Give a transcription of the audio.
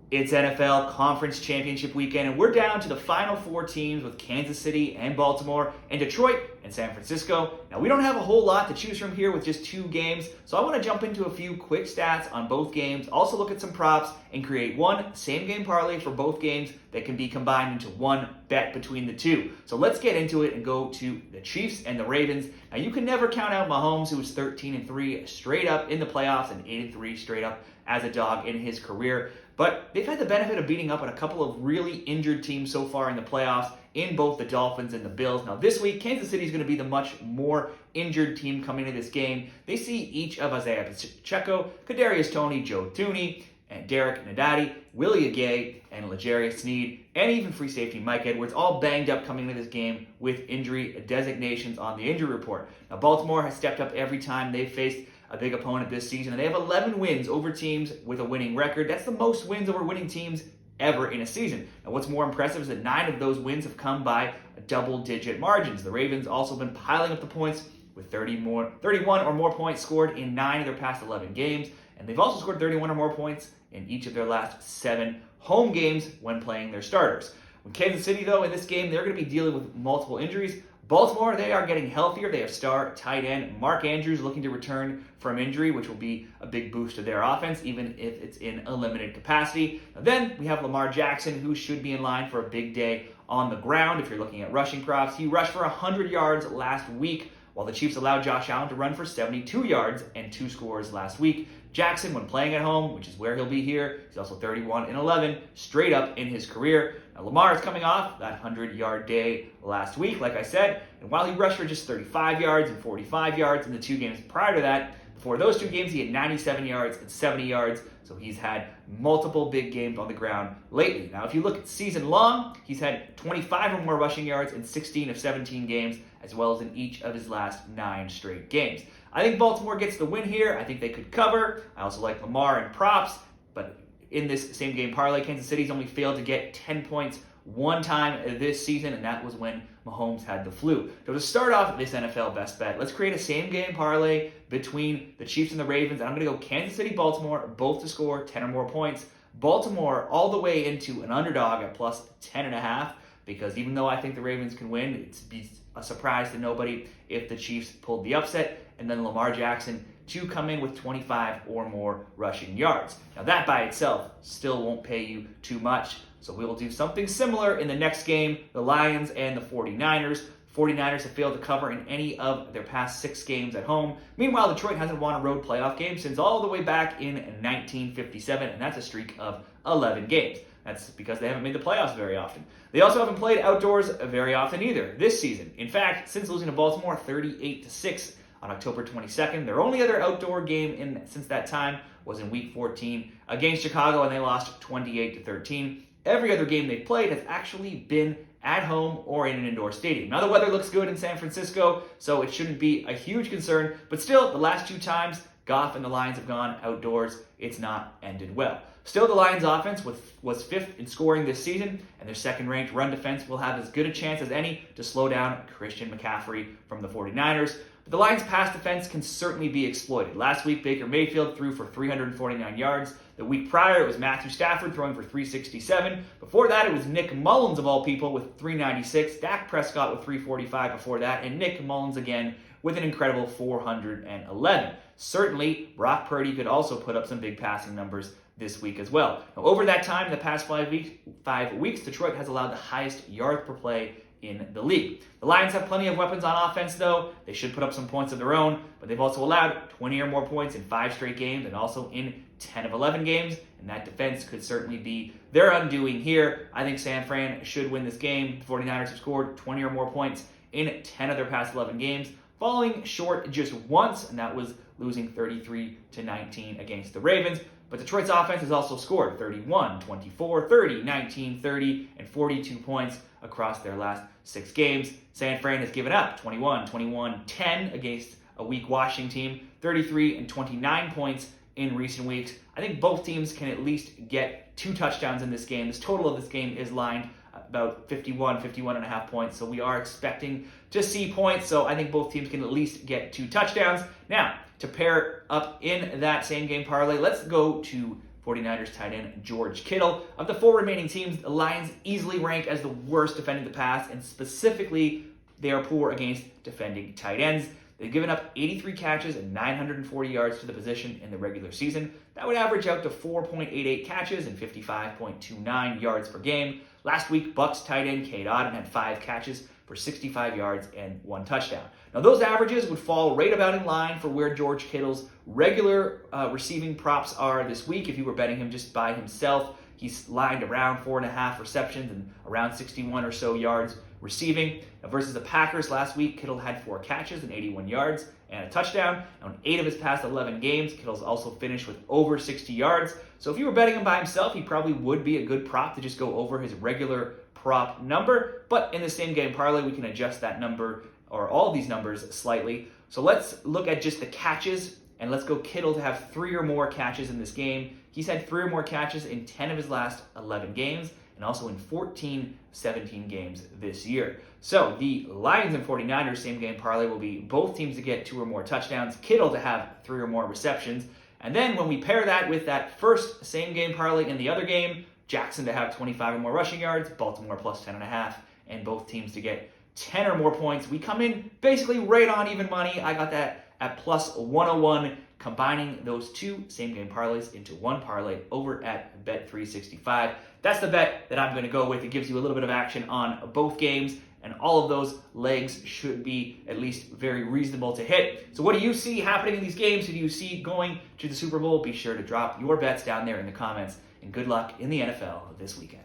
It's NFL Conference Championship weekend, and we're down to the final four teams with Kansas City and Baltimore and Detroit and San Francisco. Now, we don't have a whole lot to choose from here with just two games, so I want to jump into a few quick stats on both games, also look at some props, and create one same-game parlay for both games that can be combined into one bet between the two. So let's get into it and go to the Chiefs and the Ravens. Now, you can never count out Mahomes, who was 13-3 straight up in the playoffs and 8-3 straight up as a dog in his career. But they've had the benefit of beating up on a couple of really injured teams so far in the playoffs in both the Dolphins and the Bills. Now this week, Kansas City is going to be the much more injured team coming into this game. They see each of Isaiah Pacheco, Kadarius Toney, Joe Thuney, and Derek Nadati, Willie Gay, and L'Jarius Sneed, and even free safety Mike Edwards, all banged up coming into this game with injury designations on the injury report. Now Baltimore has stepped up every time they've faced a big opponent this season, and they have 11 wins over teams with a winning record. That's the most wins over winning teams ever in a season. Now, what's more impressive is that 9 of those wins have come by double-digit margins. The Ravens also been piling up the points with 31 or more points scored in 9 of their past 11 games, and they've also scored 31 or more points in each of their last 7 home games when playing their starters. With Kansas City, though, in this game, they're going to be dealing with multiple injuries. Baltimore, they are getting healthier. They have star tight end Mark Andrews looking to return from injury, which will be a big boost to their offense, even if it's in a limited capacity. Now, then we have Lamar Jackson, who should be in line for a big day on the ground. If you're looking at rushing props, he rushed for 100 yards last week, while the Chiefs allowed Josh Allen to run for 72 yards and 2 scores last week. Jackson, when playing at home, which is where he'll be here, he's also 31-11 straight up in his career. Now, Lamar is coming off that 100-yard day last week, like I said, and while he rushed for just 35 yards and 45 yards in the 2 games prior to that, before those 2 games, he had 97 yards and 70 yards, so he's had multiple big games on the ground lately. Now, if you look at season long, he's had 25 or more rushing yards in 16 of 17 games, as well as in each of his last 9 straight games. I think Baltimore gets the win here. I think they could cover. I also like Lamar and props, but in this same game parlay, Kansas City's only failed to get 10 points one time this season, and that was when Mahomes had the flu. So to start off this NFL best bet, let's create a same game parlay between the Chiefs and the Ravens. I'm going to go Kansas City, Baltimore, both to score 10 or more points. Baltimore all the way into an underdog at plus 10.5, because even though I think the Ravens can win, it'd be a surprise to nobody if the Chiefs pulled the upset. And then Lamar Jackson to come in with 25 or more rushing yards. Now that by itself still won't pay you too much. So we will do something similar in the next game, the Lions and the 49ers. 49ers have failed to cover in any of their past 6 games at home. Meanwhile, Detroit hasn't won a road playoff game since all the way back in 1957, and that's a streak of 11 games. That's because they haven't made the playoffs very often. They also haven't played outdoors very often either this season. In fact, since losing to Baltimore 38-6 on October 22nd, their only other outdoor game since that time was in Week 14 against Chicago, and they lost 28-13. Every other game they've played has actually been at home or in an indoor stadium. Now the weather looks good in San Francisco, so it shouldn't be a huge concern, but still, the last 2 times Goff and the Lions have gone outdoors, it's not ended well. Still, the Lions' offense was 5th in scoring this season, and their second-ranked run defense will have as good a chance as any to slow down Christian McCaffrey from the 49ers. But the Lions' pass defense can certainly be exploited. Last week, Baker Mayfield threw for 349 yards. The week prior, it was Matthew Stafford throwing for 367. Before that, it was Nick Mullins, of all people, with 396. Dak Prescott with 345 before that, and Nick Mullins again with an incredible 411. Certainly, Brock Purdy could also put up some big passing numbers this week as well. Now, over that time, the past 5 weeks, Detroit has allowed the highest yards per play in the league. The Lions have plenty of weapons on offense, though. They should put up some points of their own, but they've also allowed 20 or more points in 5 straight games and also in 10 of 11 games, and that defense could certainly be their undoing here. I think San Fran should win this game. The 49ers have scored 20 or more points in 10 of their past 11 games, falling short just once, and that was losing 33-19 against the Ravens. But Detroit's offense has also scored 31, 24, 30, 19, 30, and 42 points across their last 6 games. San Fran has given up 21, 21, 10 against a weak Washington team, 33 and 29 points in recent weeks. I think both teams can at least get 2 touchdowns in this game. This total of this game is lined about 51 and a half points. So we are expecting to see points. So I think both teams can at least get 2 touchdowns. Now, to pair up in that same game parlay, let's go to 49ers tight end George Kittle. Of the 4 remaining teams, the Lions easily rank as the worst defending the pass, and specifically, they are poor against defending tight ends. They've given up 83 catches and 940 yards to the position in the regular season. That would average out to 4.88 catches and 55.29 yards per game. Last week, Bucs tight end Cade Otton had 5 catches for 65 yards and 1 touchdown. Now, those averages would fall right about in line for where George Kittle's regular receiving props are this week. If you were betting him just by himself, he's lined around 4.5 receptions and around 61 or so yards receiving. Now, versus the Packers last week, Kittle had 4 catches and 81 yards and a touchdown. Now, in 8 of his past 11 games, Kittle's also finished with over 60 yards. So if you were betting him by himself, he probably would be a good prop to just go over his regular prop number. But in the same game parlay, we can adjust that number or all of these numbers slightly. So let's look at just the catches, and let's go Kittle to have 3 or more catches in this game. He's had 3 or more catches in 10 of his last 11 games, and also in 17 games this year. So the Lions and 49ers same game parlay will be both teams to get 2 or more touchdowns, Kittle to have 3 or more receptions. And then when we pair that with that first same game parlay in the other game, Jackson to have 25 or more rushing yards, Baltimore plus 10.5, and both teams to get 10 or more points. We come in basically right on even money. I got that at plus 101, combining those 2 same game parlays into 1 parlay over at Bet365. That's the bet that I'm going to go with. It gives you a little bit of action on both games, and all of those legs should be at least very reasonable to hit. So what do you see happening in these games? Who do you see going to the Super Bowl? Be sure to drop your bets down there in the comments, and good luck in the NFL this weekend.